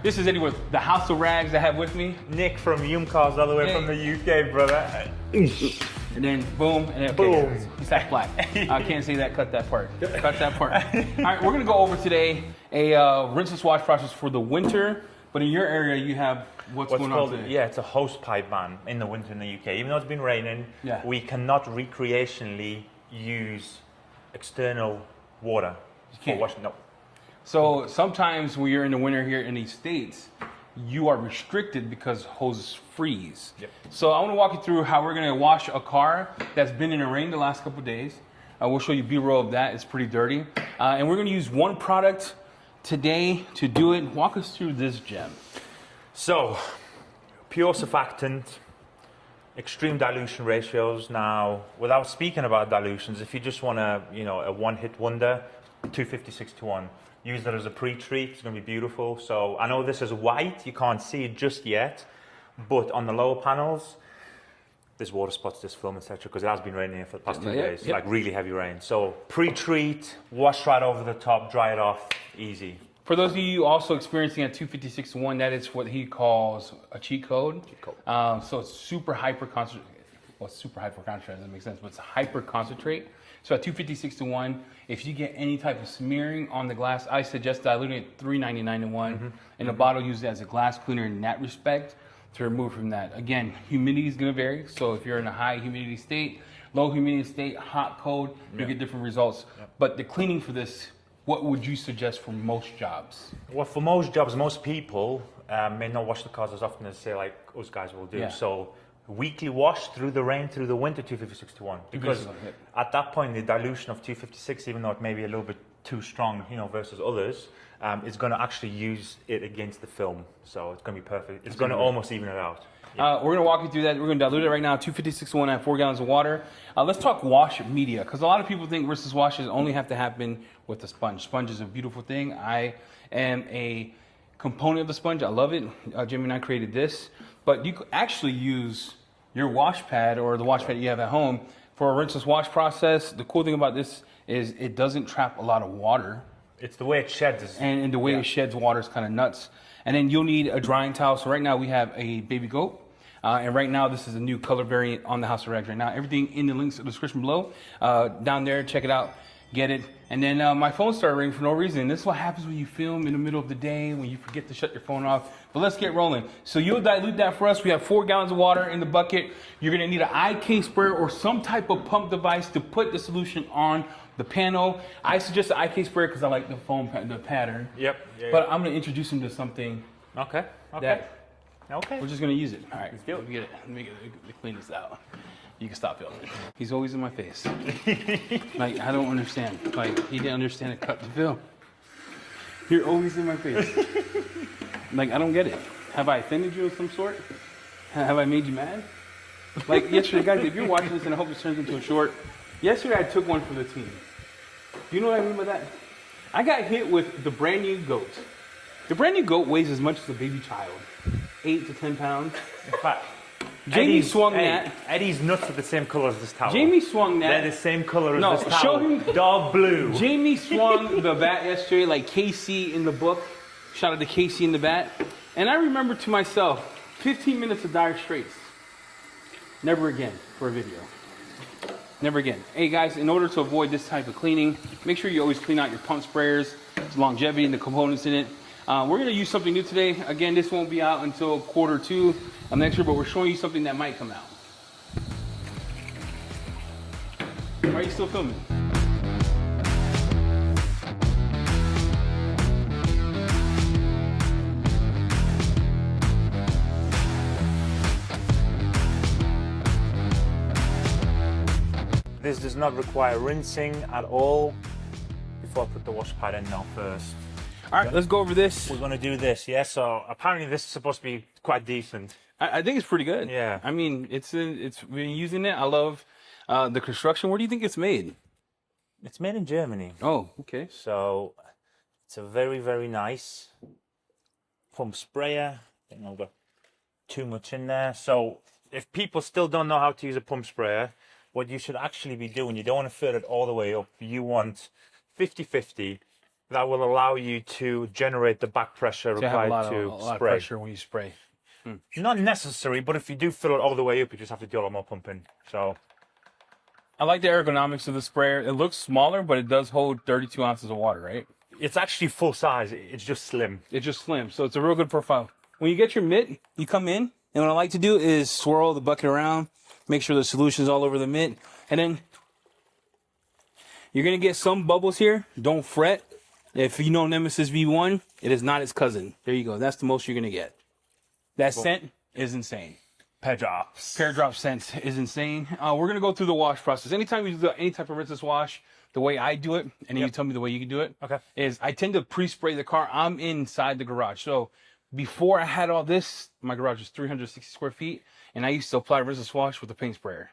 This is Eddie with the House of Rags I have with me. Nick from YumCars all the way from the UK, brother. And then boom, and then boom. He's that black. I can't say that, cut that part. Cut that part. All right, we're gonna go over today a rinseless wash process for the winter, but in your area you have what's going on today? Yeah, it's a hose pipe ban in the winter in the UK. Even though it's been raining, we cannot recreationally use external water for washing. No. So sometimes when you're in the winter here in these states, you are restricted because hoses freeze. Yep. So I want to walk you through how we're going to wash a car that's been in the rain the last couple of days. We'll show you B-roll of that. It's pretty dirty. And we're going to use one product today to do it. Walk us through this gem. So, pure surfactant, extreme dilution ratios. Now, without speaking about dilutions, if you just want a one-hit wonder, 250-6-1. Use that as a pre-treat, it's gonna be beautiful. So I know this is white, you can't see it just yet, but on the lower panels, there's water spots, there's film, etc. because it has been raining here for the past 2 days, like really heavy rain. So pre-treat, wash right over the top, dry it off, easy. For those of you also experiencing a 256-1, that is what he calls a cheat code. So it's super hyper concentrate. Well, it's super hyper concentrate, doesn't make sense, but it's hyper concentrate. So at 256-1, if you get any type of smearing on the glass, I suggest diluting it 399-1. And the bottle use it as a glass cleaner in that respect to remove from that. Again, humidity is gonna vary. So if you're in a high humidity state, low humidity state, hot, cold, you get different results. But the cleaning for this, what would you suggest for most jobs? Well, for most jobs, most people may not wash the cars as often as, say, like us guys will do. So weekly wash through the rain, through the winter, 250-6-1. Because at that point, the dilution of 256, even though it may be a little bit too strong, versus others, is going to actually use it against the film. So it's going to be perfect. It's going to almost even it out. We're going to walk you through that. We're going to dilute it right now, 256-1 at 4 gallons of water. Let's talk wash media, because a lot of people think rinseless washes only have to happen with the sponge. Sponge is a beautiful thing. I am a component of the sponge. I love it. Jimmy and I created this. But you could actually use your wash pad or the wash pad you have at home for a rinseless wash process. The cool thing about this is it doesn't trap a lot of water. It's the way it sheds. And the way it sheds water is kind of nuts. And then you'll need a drying towel. So right now we have a baby goat. And right now this is a new color variant on the House of Rags right now. Everything in the links in the description below. Down there, check it out. Get it. And then my phone started ringing for no reason. This is what happens when you film in the middle of the day, when you forget to shut your phone off. But let's get rolling. So you'll dilute that for us. We have 4 gallons of water in the bucket. You're gonna need an IK sprayer or some type of pump device to put the solution on the panel. I suggest the IK sprayer because I like the foam, the pattern. But I'm gonna introduce him to something. Okay. We're just gonna use it. All right, let's do it. Let me clean this out. You can stop filming. He's always in my face. Like, I don't understand. Like, he didn't understand to cut the film. You're always in my face. Like, I don't get it. Have I offended you of some sort? Have I made you mad? Like, yesterday, guys, if you're watching this, and I hope this turns into a short, yesterday I took one for the team. Do you know what I mean by that? I got hit with the brand new goat. The brand new goat weighs as much as a baby child. 8 to 10 pounds. In fact, Jamie swung that. Eddie's nuts are the same color as this towel. Jamie swung that. They're the same color as this towel. Show him. Dog blue. Jamie swung the bat yesterday like Casey in the book. Shout out to Casey in the bat. And I remember to myself, 15 minutes of dire straits. Never again for a video. Never again. Hey guys, in order to avoid this type of cleaning, make sure you always clean out your pump sprayers. It's longevity and the components in it. We're going to use something new today. Again, this won't be out until Q2 of next year, but we're showing you something that might come out. Why are you still filming? This does not require rinsing at all. Before I put the wash pad in now first. All right, let's go over this. We're going to do this, yeah? So apparently this is supposed to be quite decent. I think it's pretty good. Yeah. I mean, it's been using it. I love the construction. Where do you think it's made? It's made in Germany. Oh, okay. So it's a very, very nice pump sprayer. I think I've got too much in there. So if people still don't know how to use a pump sprayer, what you should actually be doing, you don't want to fill it all the way up. You want 50-50 that will allow you to generate the back pressure So you have a required lot to of spray. pressure when you spray. Not necessary, but if you do fill it all the way up, you just have to do a lot more pumping. So I like the ergonomics of the sprayer. It looks smaller, but it does hold 32 ounces of water, right? it's actually full size. It's just slim. It's just slim, so it's a real good profile. When you get your mitt, you come in, and what I like to do is swirl the bucket around, make sure the solution's all over the mitt, and then you're gonna get some bubbles here. Don't fret. If you know Nemesis V1, it is not its cousin. There you go. That's the most you're gonna get. That scent is insane. Pair drops. Pear drop scent is insane. We're gonna go through the wash process. Anytime you do any type of rinseless wash, the way I do it, and then you tell me the way you can do it, Okay. is I tend to pre-spray the car. I'm inside the garage. So before I had all this, my garage is 360 square feet, and I used to apply rinseless wash with a paint sprayer.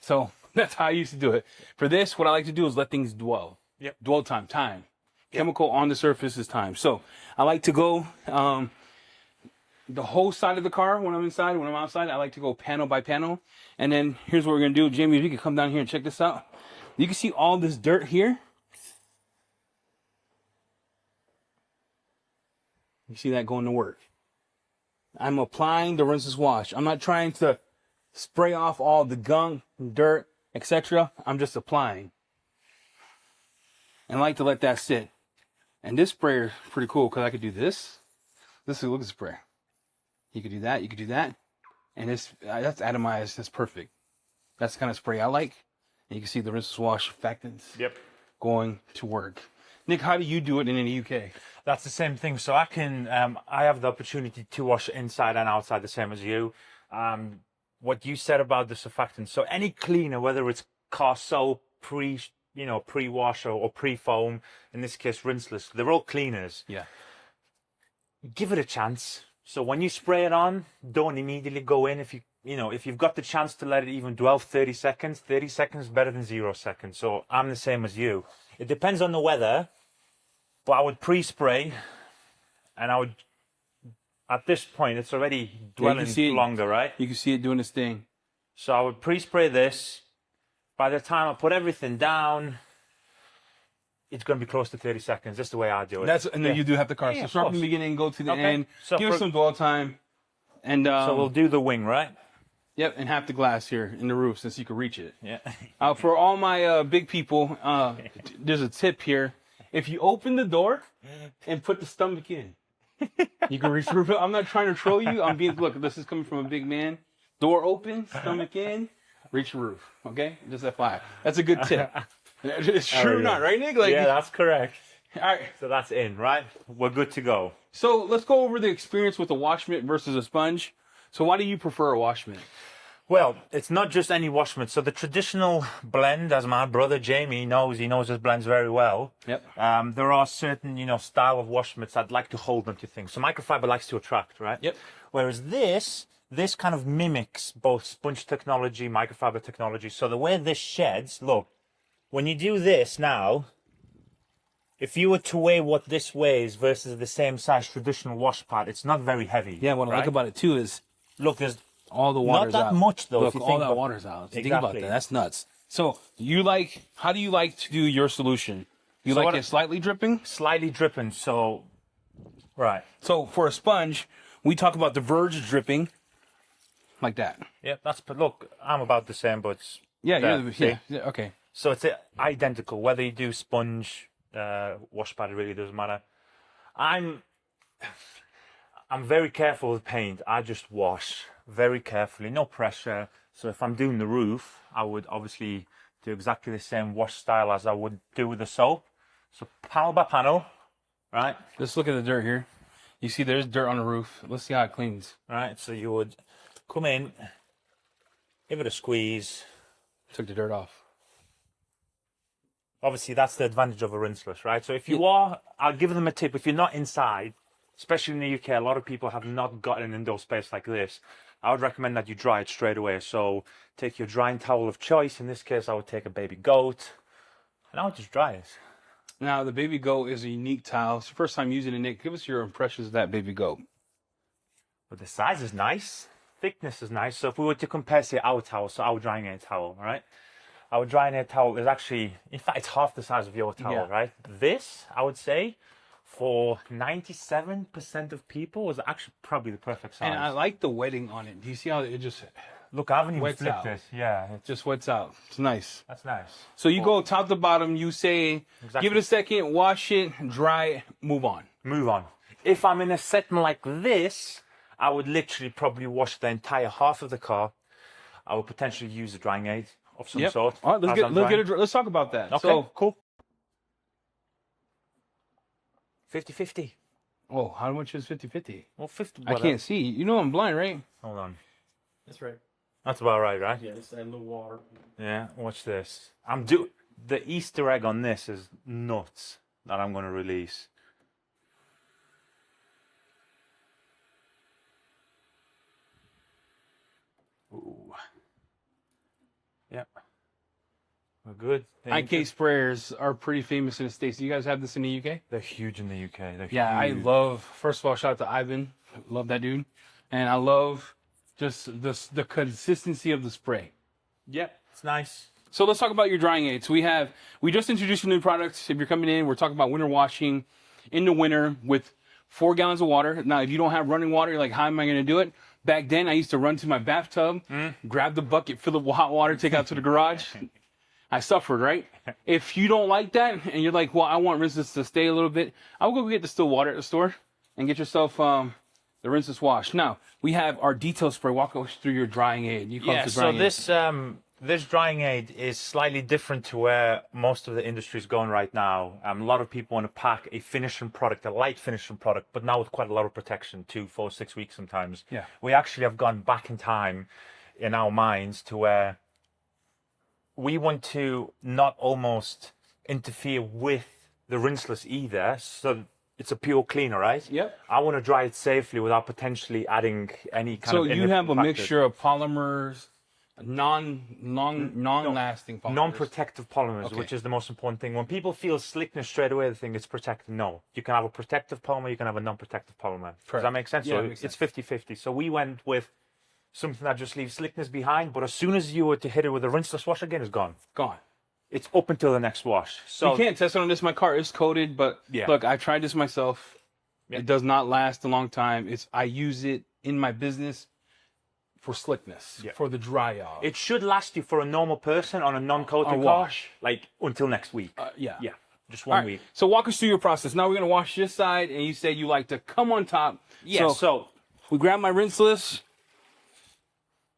So that's how I used to do it. For this, what I like to do is let things dwell. Yep. Dwell time. Chemical on the surface is time. So I like to go the whole side of the car when I'm inside. When I'm outside, I like to go panel by panel. And then here's what we're going to do. Jamie, if you can come down here and check this out. You can see all this dirt here. You see that going to work. I'm applying the rinseless wash. I'm not trying to spray off all the gunk, dirt, etc. I'm just applying. And I like to let that sit. And this sprayer is pretty cool because I could do this. This is look at the sprayer. You could do that. You could do that. And this that's atomized. That's perfect. That's the kind of spray I like. And you can see the rinseless wash surfactants going to work. Nick, how do you do it in the UK? That's the same thing. So I can, I have the opportunity to wash inside and outside the same as you. What you said about the surfactant. So any cleaner, whether it's car soap, pre-wash or pre-foam, in this case, rinseless, they're all cleaners. Yeah. Give it a chance. So when you spray it on, don't immediately go in. If you've got the chance to let it even dwell 30 seconds, 30 seconds is better than 0 seconds. So I'm the same as you. It depends on the weather, but I would pre-spray, and I would, at this point, it's already dwelling longer, right? You can see it doing its thing. So I would pre-spray this. By the time I put everything down, it's going to be close to 30 seconds. That's the way I do it. And then you do have the car. So start from the beginning, go to the end. So give us some dwell time. And so we'll do the wing, right? Yep, and half the glass here in the roof since you can reach it. Yeah. For all my big people, there's a tip here. If you open the door and put the stomach in, you can reach the roof. I'm not trying to troll you. Look, this is coming from a big man. Door open, stomach in, reach the roof. Okay? Just FYI. That's a good tip. It's true or not, right, Nick? Yeah, that's correct. All right. So that's in, right? We're good to go. So let's go over the experience with a wash mitt versus a sponge. So why do you prefer a wash mitt? Well, it's not just any wash mitt. So the traditional blend, as my brother Jamie knows, he knows his blends very well. Yep. There are certain, style of wash mitts that like to hold onto things. So microfiber likes to attract, right? Yep. Whereas this kind of mimics both sponge technology, microfiber technology. So the way this sheds, look, when you do this now, if you were to weigh what this weighs versus the same size traditional wash pad, it's not very heavy. Yeah, what I like about it too is, look, there's all the water's not that out. much though. Look, if you all think that about, water's out. Exactly. Think about that. That's nuts. So how do you like to do your solution? You So like it slightly dripping? Slightly dripping. So, right. So for a sponge, we talk about the verge dripping, like that. Yeah, look, I'm about the same, but it's Yeah, okay. So it's identical whether you do sponge, wash pad. It really doesn't matter. I'm very careful with paint. I just wash very carefully, no pressure. So if I'm doing the roof, I would obviously do exactly the same wash style as I would do with the soap. So panel by panel, right? Let's look at the dirt here. You see there's dirt on the roof. Let's see how it cleans. Right, so you would come in, give it a squeeze. Took the dirt off. Obviously, that's the advantage of a rinseless, right? So if you are, I'll give them a tip. If you're not inside, especially in the UK, a lot of people have not got an indoor space like this. I would recommend that you dry it straight away. So take your drying towel of choice. In this case, I would take a baby goat, and I would just dry it. Now, the baby goat is a unique towel. It's the first time using it, Nick. Give us your impressions of that baby goat. But the size is nice. Thickness is nice. So if we were to compare, say, our towel, so our drying air towel, right? our drying aid towel is actually, in fact, it's half the size of your towel, Yeah. right? This, I would say, for 97% of people is actually probably the perfect size. And I like the wetting on it. Do you see how it just Look, I haven't even Wets flipped out. this. Yeah, just wets out? It's nice. that's nice. So you go top to bottom, you say, Exactly. give it a second, wash it, dry it, move on. Move on. If I'm in a setting like this, I would literally probably wash the entire half of the car. I would potentially use a drying aid of some sort. All right, as I'm drying. let's talk about that. Okay, So, cool. 50-50. oh, how much is 50-50? Well, 50. I can't see. You know I'm blind, right? Hold on. That's right. That's about right? Yeah, just add a little water. Yeah, watch this. The Easter egg on this is nuts that I'm going to release. Ooh. Yep. We're good. IK sprayers are pretty famous in the States. Do you guys have this in the UK? They're huge in the UK. They're Yeah, I huge. love, first of all, shout out to Ivan. Love that dude. And I love just the consistency of the spray. Yep, it's nice. So let's talk about your drying aids. We just introduced a new product. If you're coming in, we're talking about winter washing in the winter with 4 gallons of water. Now, if you don't have running water, you're like, how am I going to do it? Back then, I used to run to my bathtub, grab the bucket, fill it with hot water, take it out to the garage. I suffered, right? If you don't like that and you're like, well, I want Rinseless to stay a little bit, I'll go get the still water at the store and get yourself the Rinseless wash. Now, we have our detail spray. Walk us through your drying aid. You call it Yeah, the so drying aid. this drying aid is slightly different to where most of the industry is going right now. A lot of people want to pack a finishing product, a light finishing product, but now with quite a lot of protection, 2, 4, 6 weeks sometimes. Yeah. We actually have gone back in time in our minds to where we want to not almost interfere with the Rinseless either, so it's a pure cleaner, right? Yep. I want to dry it safely without potentially adding any kind So of... you have a factors. mixture of polymers, non-lasting polymers. Non-protective polymers, Okay. which is the most important thing. When people feel slickness straight away, they think it's protected. No. You can have a protective polymer, you can have a non-protective polymer. Does Correct. that make sense? Yeah, So it makes it's 50-50. So we went with something that just leaves slickness behind, but as soon as you were to hit it with a rinseless wash again, it's gone. Gone. It's up until the next wash. So You can't test it on this. My car is coated, but Yeah. look, I tried this myself. Yeah. It does not last a long time. I use it in my business for slickness, Yeah. for the dry off. it should last you for a normal person on a non-coated A car, wash. like until next week. Yeah. Yeah, just All one right. week. So walk us through your process. Now we're gonna wash this side, and you say you like to come on top. Yeah, so we grab my Rinseless.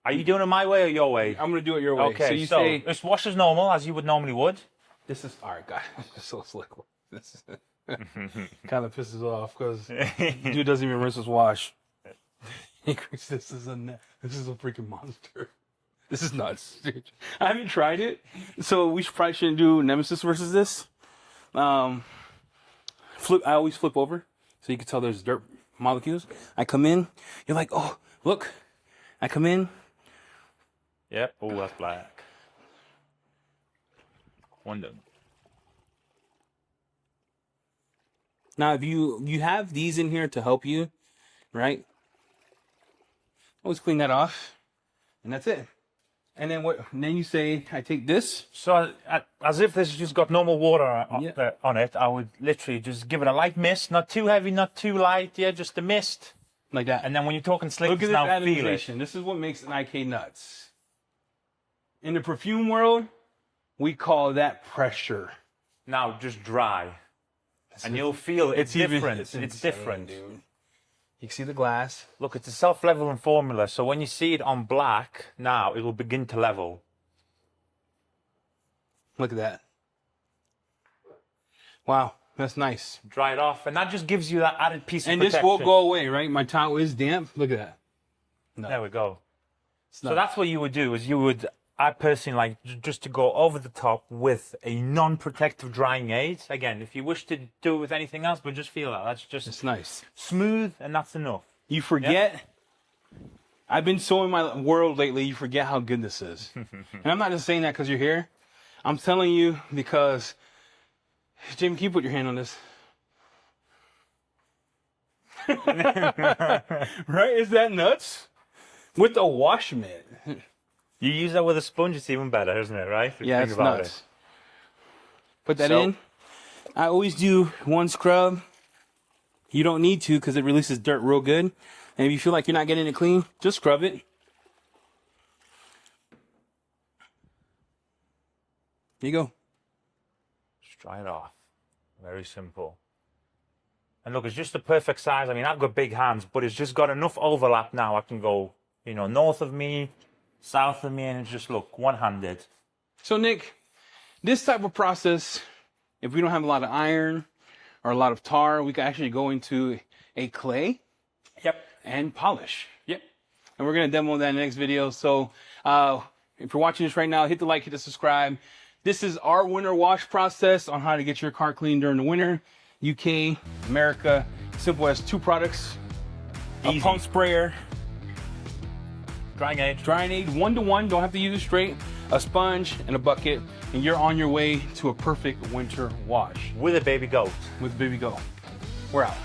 are you doing it my way or your way? I'm gonna do it your way. Okay, So you say just wash as normal, as you would normally would. this is all right, guys. It's so slick. This kind of pisses off because dude doesn't even rinse his wash. This is a freaking monster. This is nuts, dude. I haven't tried it, so we probably shouldn't do Nemesis versus this. I always flip over so you can tell there's dirt molecules. I come in, you're like, oh, look. I come in. Yep. Oh, that's black. One done. Now, if you have these in here to help you, right? Always clean that off, and that's it. And then what? And then you say, I take this. So, as if this just got normal water Yeah. on it, I would literally just give it a light mist, not too heavy, not too light. Yeah, just a mist. Like that. And then when you're talking slick, Look at this now feel it. atomization. This is what makes an IK nuts. In the perfume world, we call that pressure. Now just dry, and you'll feel it's different. It's insane, different. dude. You can see the glass. Look, it's a self-leveling formula. So when you see it on black, now it will begin to level. Look at that. Wow, that's nice. Dry it off, and that just gives you that added piece of And protection. this will go away, right? My towel is damp. Look at that. No. There we go. So nuts. that's what you would do. Is you would. I personally like just to go over the top with a non-protective drying aid. Again, if you wish to do it with anything else, but just feel that. That's just It's nice. smooth, and that's enough. You forget. I've been so in my world lately, you forget how good this is. And I'm not just saying that because you're here. I'm telling you because, Jamie, can you put your hand on this? Right? Is that nuts? With the wash mitt. You use that with a sponge, it's even better, isn't it, right? If you Yeah, think it's about nuts. Put that So- in. I always do one scrub. You don't need to because it releases dirt real good. And if you feel like you're not getting it clean, just scrub it. There you go. Just dry it off. Very simple. And look, it's just the perfect size. I mean, I've got big hands, but it's just got enough overlap now. I can go, you know, north of me, south of me, and it's just, look, one-handed. So Nick, this type of process, if we don't have a lot of iron or a lot of tar, we can actually go into a clay Yep. and polish. Yep. And we're going to demo that in the next video. So if you're watching this right now, hit the like, hit the subscribe. This is our winter wash process on how to get your car clean during the winter. UK, America, simple as 2 products, Easy. a pump sprayer, Drying aid. drying aid 1-to-1, don't have to use it straight, a sponge and a bucket, and you're on your way to a perfect winter wash With a baby goat. with Baby Go. We're out.